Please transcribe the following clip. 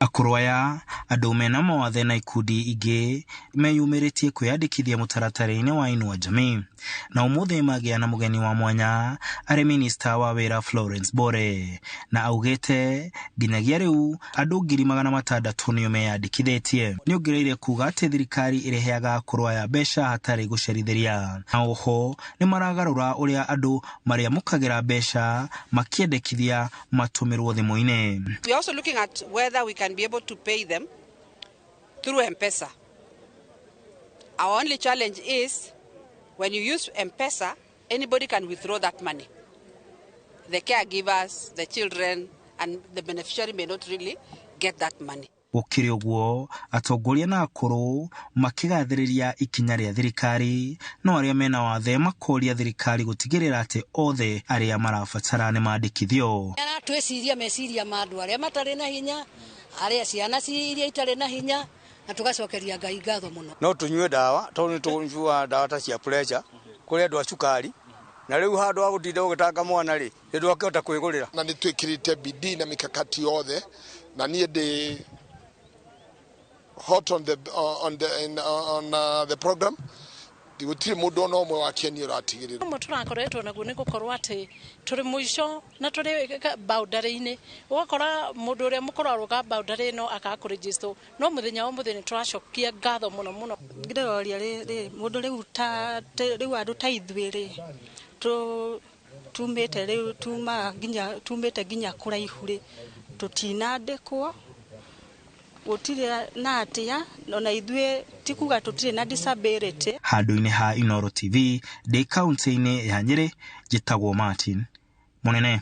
Akũrũ aya andũ mena mawathe na ikundi ingĩ meyumĩrĩtie kwĩyandĩkithia mũtaratara-inĩ wa Inua Jamii, na ũmũthĩ magĩa na mũgeni wa mwanya arĩ minista wa wĩra Florence Bore, na augĩte nginyagia rĩu andũ 600,000 nĩo meyandĩkithĩtie. Nĩongereire kuga atĩ thirikari ĩreheaga akũrũ aya mbeca hatarĩ gũcerithĩria, na oho nĩ maragarũra ũrĩa andũ marĩamũkagĩra mbeca makĩendekithia matũmĩrwo thimũ-inĩ. We are also looking at whether we can be able to pay them through M-Pesa. Our only challenge is when you use M-Pesa, anybody can withdraw that money. The caregivers, the children, and the beneficiary may not really get that money. Gũkĩrĩ ũguo, atongoria na akũrũ makĩgathĩrĩria ikinya rĩa thirikari, no arĩa mena wathe makoria thirikari gũtigĩrĩra atĩ othe arĩa marabatara nĩ mandĩkithio. Twĩciria meciria ma andũ arĩa matarĩ na hinya, arĩa ciana iria itarĩ na hinya, na tugacokeria Ngai ngatho mũno. No tunyue dawa, tondũ nĩtũnyua dawa ta cia pressure, kũrĩ andũ a cukari, na rĩu handũ ha gũtinda ũgĩtanga mwana rĩ, nĩndũ akĩhota kwĩgũrĩra. Na nĩtwĩkĩrĩte bidii na mikakati yothe, na niĩ ndĩ hot on the program. Gũtirĩ mũndũ ona ũmwe wakienio ratigĩrĩra. Mũndũ tũrakoretwo naguo nĩ gũkorwo atĩ tũrĩ mũico na tũrĩ boundary-inĩ. Ũgakora mũndũ ũrĩa mũkũrũ aroga boundary ĩno akakũregister, no mũthenya wa mũthenya tũracokia ngatho mũno mũno. Ngĩroria rĩ mũndũ rĩu andũ ta ithuĩ rĩ tumĩte rĩu tumĩte nginya kũraihu rĩ tũtinandĩkwo gũtirĩ na atĩa ona ithuĩ tikuga tũtirĩ na disability. Handũ-inĩ ha Inoro TV ndĩ kaunti-inĩ ya Nyeri, njĩtagwo Martin Mũnene.